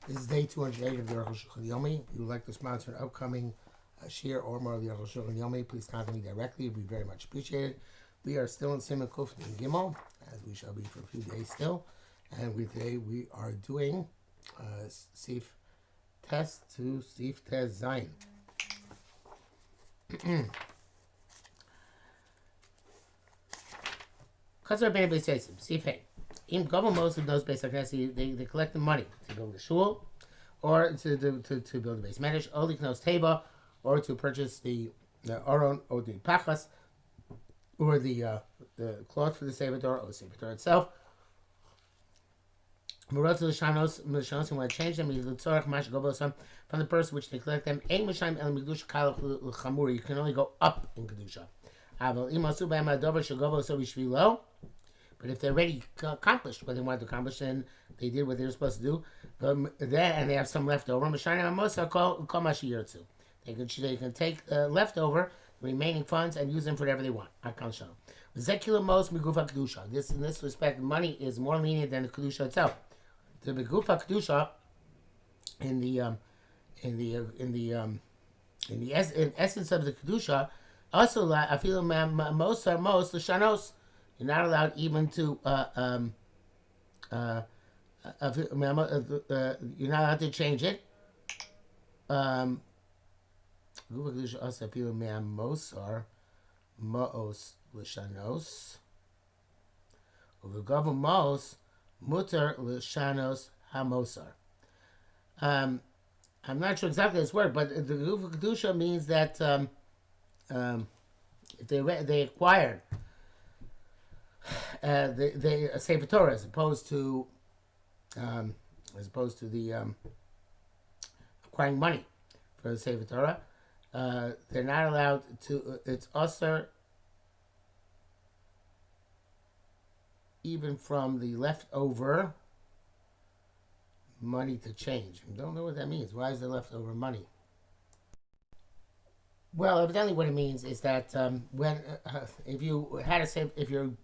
This is day 208 of the Arukh HaShulchan Yomi. If you would like to sponsor an upcoming shir or more of the Arukh HaShulchan Yomi, please contact me directly. It would be very much appreciated. We are still in Siman Kuf and Gimel, as we shall be for a few days still. And today we are doing Sif Test to Sif Test Zayin. Chazar Ben Beisayim, Sif Hey. In government, most of those basic they collect the money to build a shul, or to build a base medrash, only knows teba, or to purchase the aron or the pachas, or the cloth for the sefer Torah or the sefer Torah itself. Marot l'shanos want to change them from the person which they collect them. Ein mishayim el migdush kalach l'chamur. You can only go up in kedusha. Aval imasu b'hem adover shagovo so b'shvilo. But if they're already accomplished what they wanted to accomplish, then they did what they were supposed to do, and they have some leftover. They can take leftover, the remaining funds, and use them for whatever they want. This, in this respect, money is more lenient than the kedusha itself. The megufa kedusha, in essence of the kedusha, also I feel most the shanos. You're not allowed even to you're not allowed to change it. Also feel mosar moos l'shanos. Uvegava mos mutar l'shanos hamosar. I'm not sure exactly this word, but the Gufa Kedusha means that if they acquired the Sefer Torah as opposed to the acquiring money for the Sefer Torah, they're not allowed to. It's usher even from the leftover money to change. I don't know what that means. Why is there leftover money? Well, evidently, what it means is that if you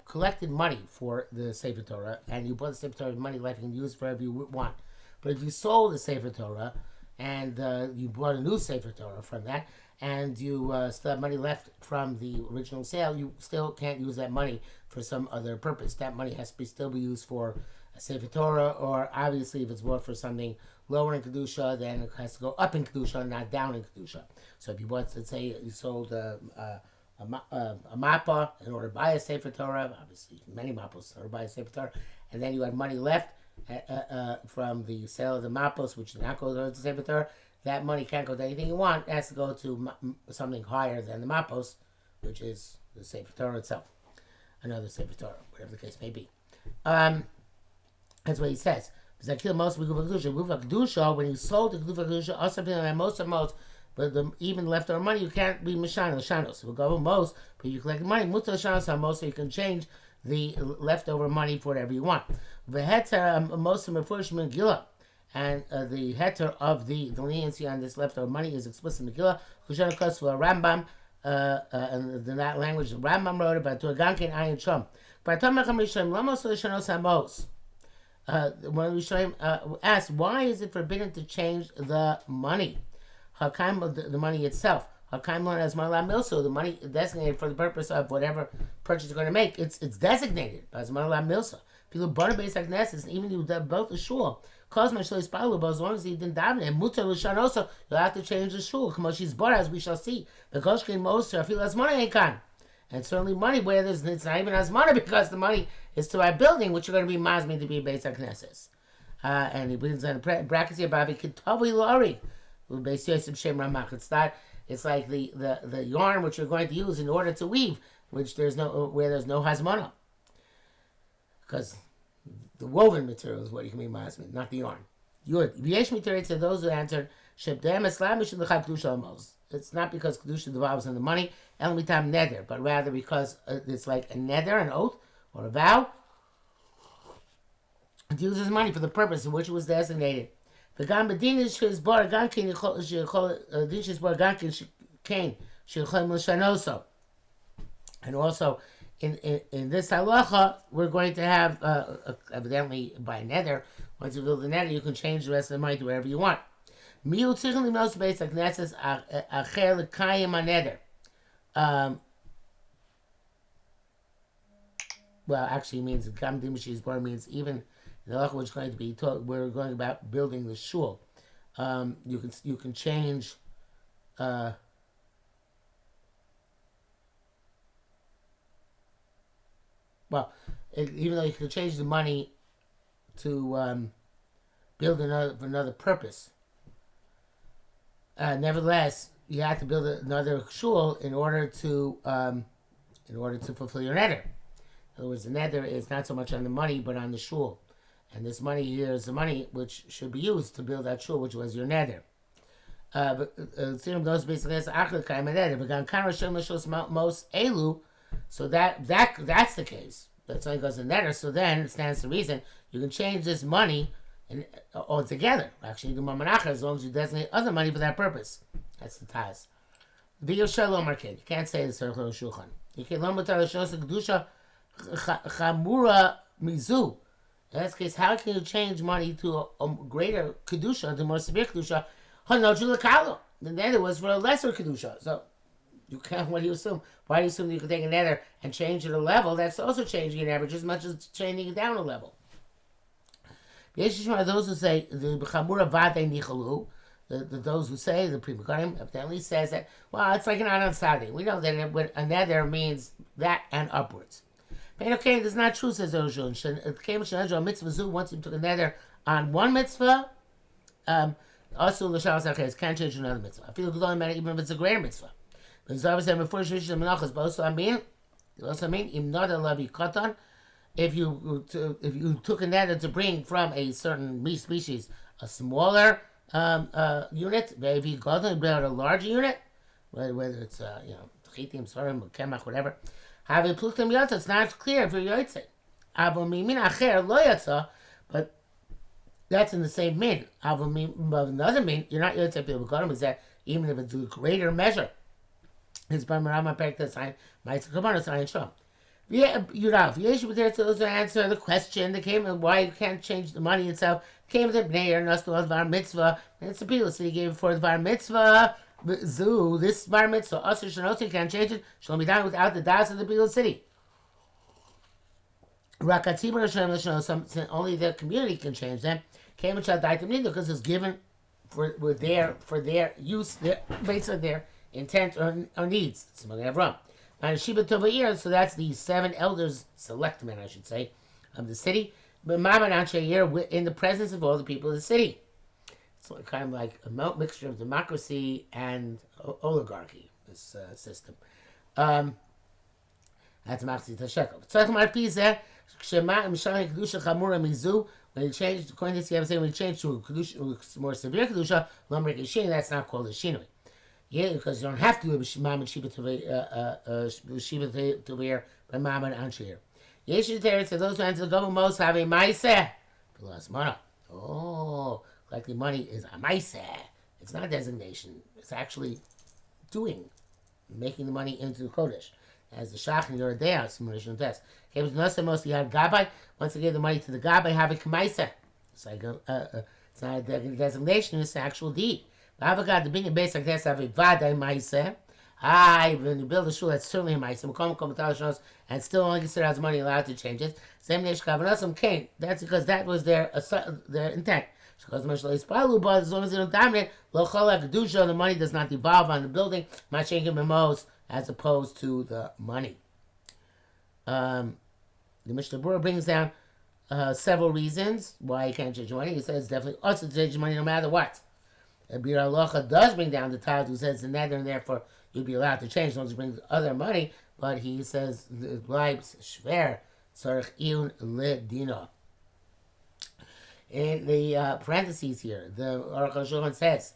collected money for the Sefer Torah and you bought the Sefer Torah money left, you can use it for whatever you want. But if you sold the Sefer Torah and you bought a new Sefer Torah from that, and you still have money left from the original sale, you still can't use that money for some other purpose. That money has to still be used for a Sefer Torah, or obviously if it's bought for something lower in Kedusha, then it has to go up in Kedusha, not down in Kedusha. So if you bought, let's say you sold a mappa in order to buy a Sefer Torah, obviously many mappos in order to buy a Sefer Torah, and then you had money left from the sale of the mappos, which did not go to the Sefer Torah, that money can't go to anything you want. It has to go to something higher than the mappos, which is the Sefer Torah itself. Another Sefer Torah, whatever the case may be. That's what he says. Most Kedusha, when you sold the Kedusha, also most, but even leftover money, you can't be Mishan, Shanos. We'll go with most, but you collect the money, Mutar Shanos, most, so you can change the leftover money for whatever you want. The heter, most of Mefurish Megillah, and the heter of the leniency on this leftover money is explicit in Megillah. Kushana Kos for Rambam, and in that language, the Rambam wrote about to a Gankin Ayin Shom. But Tomacham Rishon, Lamos Shanos Hamos. When we asked, why is it forbidden to change the money? The money itself. As Milso, the money designated for the purpose of whatever purchase you're going to make. It's designated as Milso. People butter based like Nessus, even you built a shul. Cause my shul is but as long as he didn't daven it, Mutar Lushan also, you'll have to change the shul. Come on, she's bar, as we shall see. The Koshkin Moser, I feel as money ain't can. And certainly money where it's not even as money because the money is to our building, which are going to be masmi to be based on Knesses. And he brings on brackets here, Babi Kitavi Lari. It's like the yarn which you're going to use in order to weave, which there's no hasmana. Because the woven material is what you can be masmi, not the yarn. Yesh material to those who answered, Shebdem Islamish in the Chab Kedusha. It's not because Kedusha involves in the money, El Mitam Neder, but rather because it's like a neder, an oath, or a vow. It uses money for the purpose in which it was designated. The Gambadin is bar gankin, Dish is bar gankin, Kane, Shilchem Lashanoso. And also, in this halacha, we're going to have, evidently by neder, Once you build the neder, you can change the rest of the money to wherever you want. Miu tzrichim limnos beis hakneses acher l'kayim haneder. Well, actually, it means Gam Dimashis Bar means even the halacha which is going to be taught. We're going about building the shul. You can change. Even though you can change the money to build another purpose, nevertheless, you have to build another shul in order to fulfill your neder. In other words, the neder is not so much on the money, but on the shul. And this money here is the money which should be used to build that shul, which was your neder. So that's the case. That's only goes in neder. So then it stands to reason you can change this money altogether. Actually, the mamanacha as long as you designate other money for that purpose. That's the taz. You can't say the Arukh HaShulchan. You can't learn kedusha. Chamura mizu. In this case, how can you change money to a greater kedusha, to more severe kedusha? The nether was for a lesser kedusha. So you can't. What do you assume? Why do you assume that you can take a nether and change it a level? That's also changing an average as much as changing it down a level. Those who say the chamura vade nichalu. Those who say the Pri Megadim evidently says that it's like an anan sadi. We know that a nether means that and upwards. Okay, this is not true, says Arukh HaShulchan. Once you took a nether on one mitzvah, also l'shal saches can't change to another mitzvah. I feel good on even if it's a greater mitzvah. But it's obviously before shvish menachos. But also I mean, im nada lavi katan. If you took a nether to bring from a certain meat species a smaller unit, maybe gotten bring out a larger unit, whether it's chitim, sorim, kemach, whatever. It's not clear if you're yotzei. But that's in the same min. Another min, you're not yotzei people got is that even if it's a greater measure, it's by Marama Pekta sign, Ma'aser Kabbalah sign Shom. Those answer the question that came why you can't change the money itself. Came with the Bnei Nastu Var Mitzvah. And it's a people, so he gave it for the Var Mitzvah. This bar mitzvah, Asr Shanosi can't change it. Shall be done without the das of the people city. Only the community can change them. Because it's given for their use, based on their intent or needs. So that's the 7 elders, select men, I should say, of the city. But in the presence of all the people of the city. It's kind of like a mixture of democracy and oligarchy, this system. That's Machzi Tashekel. When you change, according to this, when you change to a more severe Kedusha, that's not called a Shinui. Yeah, because you don't have to do a Ma'amad Shiva Tovir by Ma'amad Anshir. Yeshu Teretz, so those who answer the government most have a Maiseh. Like the money is a maiseh. It's not a designation. It's actually making the money into the kodesh. As the shach and yoredea, simulation test. Once they gave the money to the gabbai, have a kamaiseh. It's like it's not a designation. It's an actual deed. Avagad the being based like this have a vaday maiseh. When you build a shul, that's certainly a maiseh. And still only consider as money allowed to change it. Same nesh kavanasam came. That's because that was their intent. As long as they don't dominate, the money does not devolve on the building, as opposed to the money. The Mishnah Berurah brings down several reasons why you can't change money. He says it's definitely also to change money no matter what. Bir Halacha does bring down the Taz who says the nether and therefore you'd be allowed to change as long as you bring other money, but he says it bleibt schwer tzarich iyun ledina. In the parentheses here, the Arukh HaShulchan says,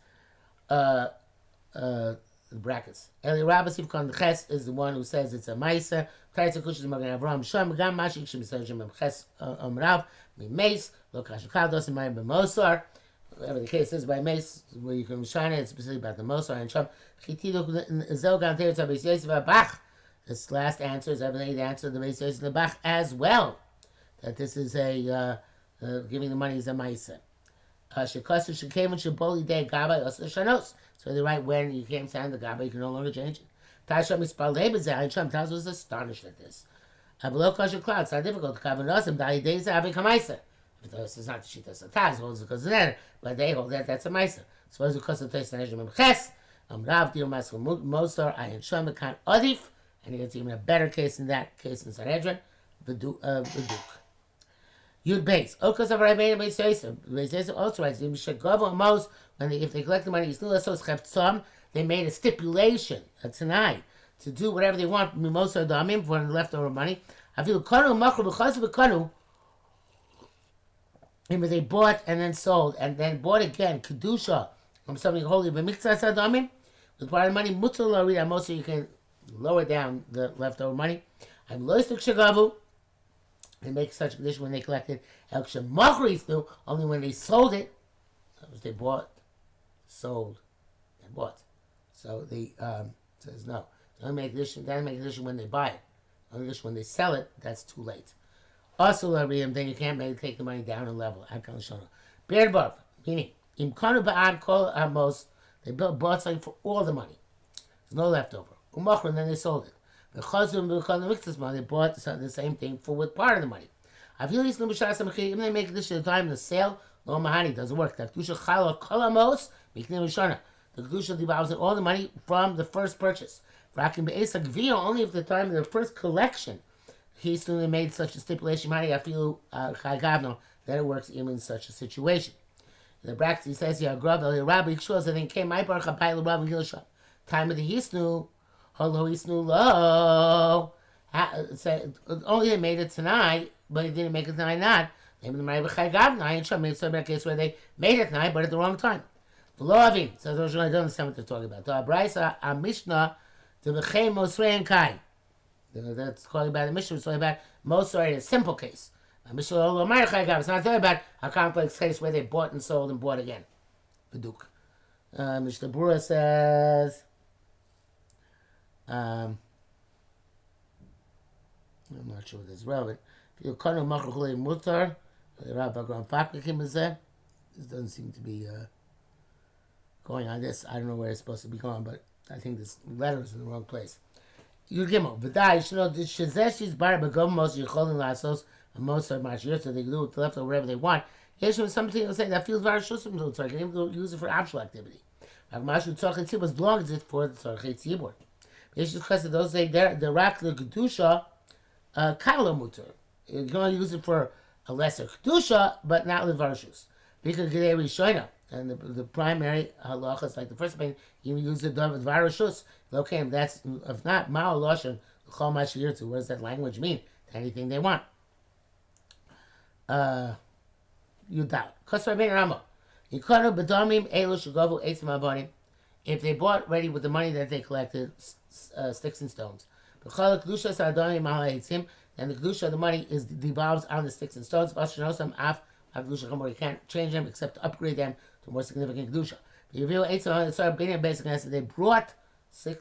the brackets. Eli Rabbas Yivkon Ches is the one who says it's a Maisa. Taitza Kushis Magen Avram Shem Gam Mashik Shem Yisrael Ches Amrav Mimeis Lo Kashakal Dosim Mayim B'Mosar. Whatever the case is by Mace, where you can shine it, it's specifically about the Mosar and Shem. Chitidu Zel Gam Teretz HaBeis Yosef HaBach. This last answer is evidently the answer of the Beis Yosef HaBach as well. That this is a Giving the money is a ma'isa. Shekasu shekevin sheboli day gabay also shanos. So they write when you came to hand the gabay, you can no longer change it. Tasham mispalei b'zeh. Hashem Taz was astonished at this. Below kosher cloud, it's not difficult. Kavanosim dai days avi kamaisa. If this is not the shita sataz, holds because of that, but they hold that that's a ma'isa. Suppose because of taste and Heshim Ches, Rav Dir Maskul Mosar, Ayin Shom Mekan Odif, and he gets even a better case in that case in Sanhedrin, Viduk. Yud Beis. Okas of Rabbeinu Beisayim. Beisayim also writes, when if they collect the money, you still have they made a stipulation, a tonight, to do whatever they want, Mimosa Damim, for the leftover money. I feel Kanu Machru because of Kanu. They bought and then sold, and then bought again, Kedusha, from something holy, but Mikzas Adamim, with part of the money, Mutzal Larida, most of you can lower down the leftover money. I'm Loistuk Shagavu. They make such a condition when they collected. El Shemachris do, only when they sold it. That was they bought, sold, and bought. So the says no. They only make a condition when they buy it. Only condition when they sell it, that's too late. Also, Lariam, then you can't take the money down a level. Akal Shana. Beardbarf, meaning, Imkanu Ba'ad Kol Amos, they bought something for all the money. There's no leftover. Umachra, and then they sold it. The Chazum Mixes money, they bought the same thing for with part of the money. Even they make this at the time of the sale, no Mahani doesn't work. The Kedusha Chala Kolamos, Miknim Shana. The Kedusha devours all the money from the first purchase. Rakim Be'esak Vio, only if the time of the first collection, he still made such a stipulation, Mahani, I feel Chagavno, that it works even in such a situation. In the brackets, he says, "Ya Grav El Rabbi Yishua," and then came my Baruch Habayil Rabbi Gilshah. Time of the Hisnu, Holo Hisnu Lo. Only they made it tonight, but he didn't make it tonight. Not they made the Chagavno. I ain't sure made some case where they made it tonight, but at the wrong time. The Lovin. So those really don't understand what they're talking about. The Abraisa a Mishnah the Bechem Mosrei and Kai. That's calling about the Mishnah. It's talking about Mosrei in a simple case. It's not talking about a complex case where they bought and sold and bought again. Beduk. Mishnah Berurah says, I'm not sure this is relevant. This doesn't seem to be going on this. I don't know where it's supposed to be going, but I think this letter is in the wrong place. Yud Gimel. V'dai, you should know, this Shazeshis Bar Begov Mos Yicholin Lasos, and most of Mashir, so they can do with the leftover whatever they want. Here's something to say that feels very shusum to the Tzarech. You can use it for actual activity. Like Mashu Tzarech Tzibur, as long as it's for the Tzarech Tzibur. Yesh Chesed, those say the Rak the Kedusha, Kala Mutter. You're going to use it for a lesser Kedusha, but not Levarshus. Because Gedei Rishoina, and the primary halacha is like the first opinion, you use the David Varashus. Okay, and that's, if not, Ma'al Loshan, Chol Mashir to, what does that language mean? Anything they want. You doubt. If they bought ready with the money that they collected, sticks and stones. Then the kedusha of the money devolves on the sticks and stones. You can't change them except to upgrade them to more significant kedusha. They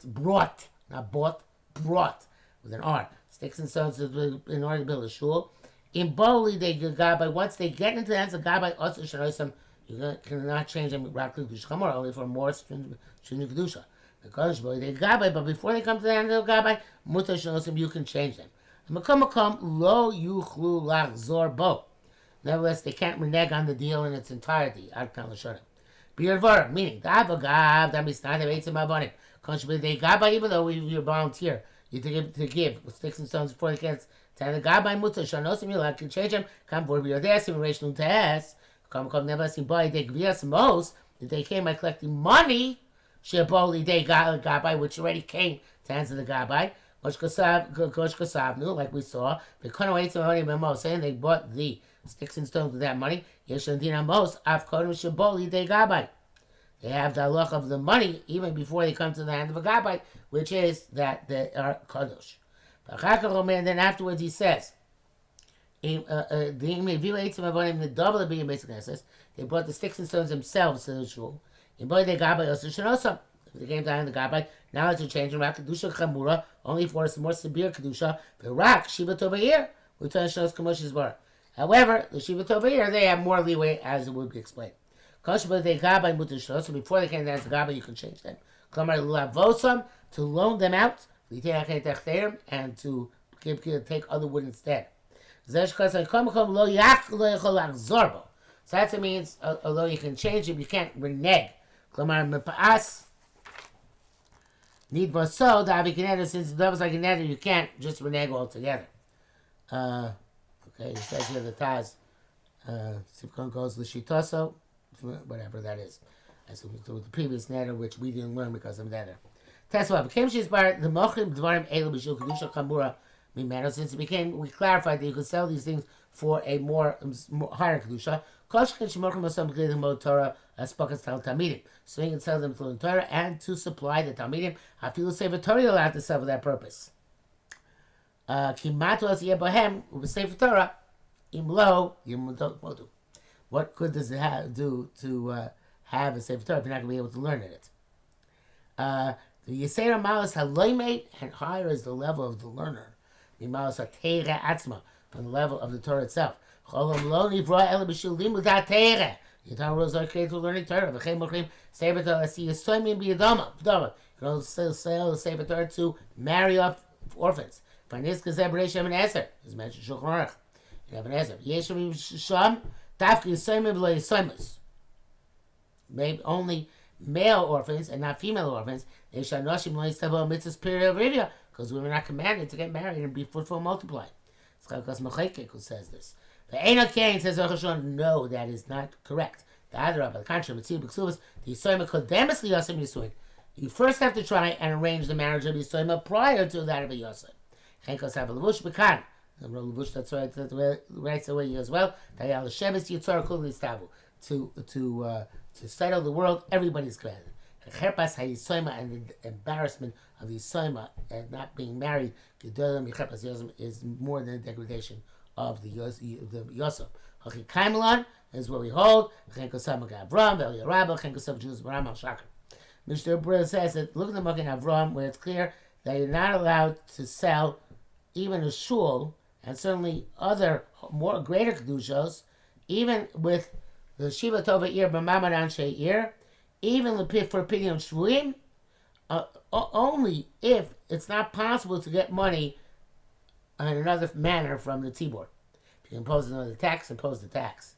brought, not bought, brought with an R. Sticks and stones in order to build a shul. In Boli, they Gabai, once they get into the hands of Gabai, also Shanoisam, you cannot change them only for more stringent Kedusha. The Kodesh Boli, they Gabai, but before they come to the hands of Gabai, Mutter Shanoisam, you can change them. Makom lo yuchlu lach zor bo. Nevertheless, they can't renege on the deal in its entirety. Ad kan l'shonim. B'yarvar, meaning, the Avagav, that means not the Eitzim Abonim. They Gabai, even though you're volunteer, you to give with sticks and stones before they get to the Gabai Mutter Shanosim, you can change them. Come forward, you're there, simulation to us. Come, never seen boy, they Gvias most, that they came by collecting money, Sheboli, they Gabai, which already came to hands of the Gabai. Kosh Kosavnu, like we saw, the Konoates money Memos, saying they bought the sticks and stones with that money. Yeshandina most, Av Kono Sheboli, they Gabai. They have the halach of the money even before they come to the hand of a Gabai, which is that they are kadosh. And then afterwards he says, the double being basically says they brought the sticks and stones themselves to the shul. If they came to the hand of the Gabai, now it's a change in Rak Kedusha Chamura, only for a more severe Kedusha. The Rak Shiva Tova here, we turn Shos Kamosh's Bar. However, the Shiva Tova here, they have more leeway, as it would be explained. So before they came down as the Gaba, you can change them. To loan them out, and to take other wood instead. So that's what it means, although you can change it, you can't renege. Need more so, since the doubles like a nether, you can't just renege altogether. Okay, it says here the Taz, Sipkon goes Lishitoso, whatever that is. As the previous nether, which we didn't learn because of nether. Tesla became Shizbar, the Mochim Dvarim Elu Bishul Kedusha Kamura Mimano, since we clarified that you could sell these things for a more higher Kedusha. Koshkin Shemorchim Osam Gledim Mo Torah Spokas Tal Tamidim. So you can sell them to the Torah and to supply the Tamidim. I feel Sefer Torah allowed to sell for that purpose. Kimatu as Yebohem, Sefer Torah, Imlo, Yimodu. What good does it do to have a Sefer Torah if you're not going to be able to learn it? The Yisera Malas Haloimate, and higher is the level of the learner. The Malas HaTeira Atzma, from the level of the Torah itself. Cholam Lo Nivra Ela B'Shil Limud HaTeira. The Torah rules are created to learning Torah. V'chein Mochim Sefer Torah Asi Yisoimim B'Yadama. You can also sell the Sefer Torah to marry off orphans. Farniska Zeb Reishem and Ezer is mentioned Shulchan Aruch. You have an Ezer. Yeshem Sham Tafki Yisoimim V'Lo Yisoimus. Maybe only male orphans and not female orphans. They shall noshim lo yistavo mitzvahs period of rivia, because women are not commanded to get married and be fruitful and multiply. It's Chalkas Mechekek who says this. The Eino Kain says Arukh HaShulchan, no, that is not correct. The other, by the contrary, Mitzvah B'Ksuvas, the Yisoyma Kodemis Liyosim Yisuin. You first have to try and arrange the marriage of Yisoyma prior to that of a Yosem. Chenkos have a Levush B'Kan. The Levush, that's right, that writes away as well. Tayal Shevis Yitzor Kul Nistavu. To settle the world, everybody's commanded. Cherpas hayisoyma, and the embarrassment of yisoyma and not being married is more than a degradation of the yosem. Hakikaimelon is what we hold. Mr. Bril says that look at the Magen Avram, where it's clear that you're not allowed to sell even a shul, and certainly other greater kedushos, even with the Shiva Tova Ir B'Mamad Anshe Ir, even for Pidyon Shvuim, only if it's not possible to get money in another manner from the Tzibor. If you impose another tax, impose the tax.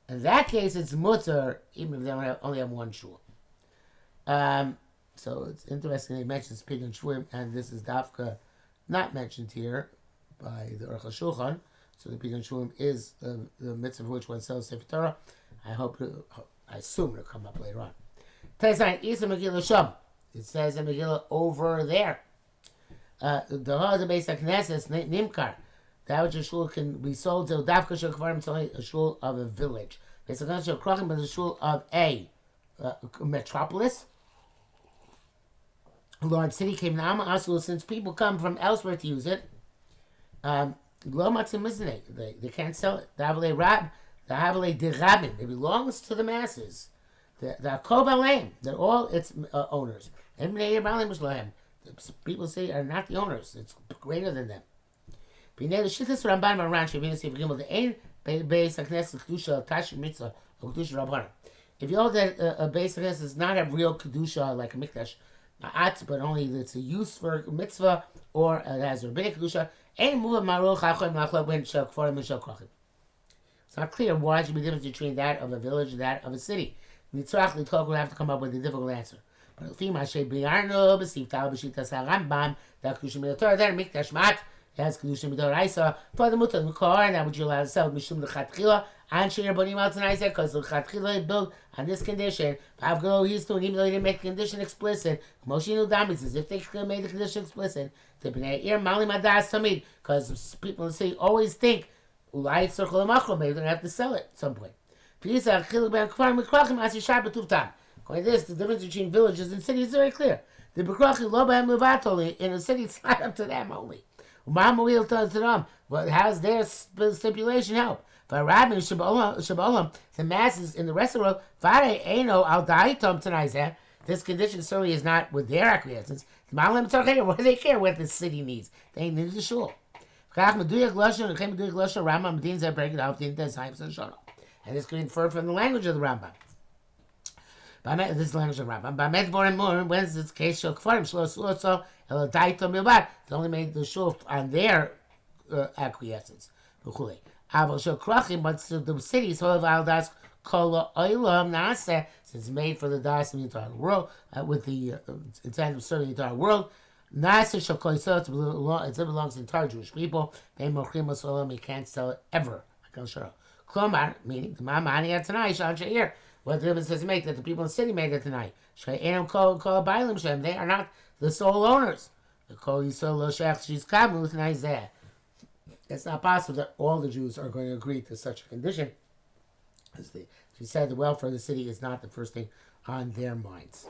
In that case, it's mutter, even if they only have one shul. So it's interesting they mention Pidyon Shvuim, and this is Dafka not mentioned here by the Arukh HaShulchan. So the Pidyon Shvuim is the mitzvah for which one sells Sefer Torah. I assume it'll come up later on. Tezayin Isa Megillah Sham. It says in Megillah over there. The Hod of Beis HaKnesses Nimkar. That which a shul can be sold to Dafka Shul Kvarim. It's only a shul of a village. Beis HaKnesses Shul Krachim is a shul of a metropolis. A large city came now. Also, since people come from elsewhere to use it, Lo Matzim Miznei. They can't sell it. Davle Rab. The Havale de Rabin, it belongs to the masses. The Kobalem, they're all its owners. The people say are not the owners, it's greater than them. If you hold that a base Knesset does not have real Kedusha like a Mikdash, but only it's a use for mitzvah or it has rabbinic Kedusha, it's not clear why there should be a difference between that of a village and that of a city. Mitzrach L'Tok will have to come up with a difficult answer. But if Mashay B'Yarno, B'Sivtal, B'Shitas HaRambam, that Kedusha Midotor, then Mikdash Mat, has Kedusha Midoraisa, for the Mutar Mukor, and that would you allow to sell Mishum L'Chatchila, and Shir Bonim Al Tanai said, because L'Chatchila built on this condition, Avgalo he's doing, even though he didn't make the condition explicit, Moshinu Dami says, if they made the condition explicit, the B'nai Ir Mali Madas Tamid, because people in the city always think, maybe they're going to have to sell it at some point. According to this, the difference between villages and cities is very clear. The Bekrachim lo b'hem levatoli, in a city it's not up to them only. But how does their stipulation help? The masses in the rest of the world, this condition certainly is not with their acquiescence. What do they care what the city needs? They need the shul. And this can be inferred from the language of the Rambam. This is the language of the Rambam. When is this case? It's only made the shul on their acquiescence. But the cities, since it's made for the das of the entire world, with the intent of serving the entire world, it belongs to the entire Jewish people. You can't sell it ever. Meaning, what difference does it make that the people in the city made it tonight? They are not the sole owners. It's not possible that all the Jews are going to agree to such a condition. As we said, the welfare of the city is not the first thing on their minds.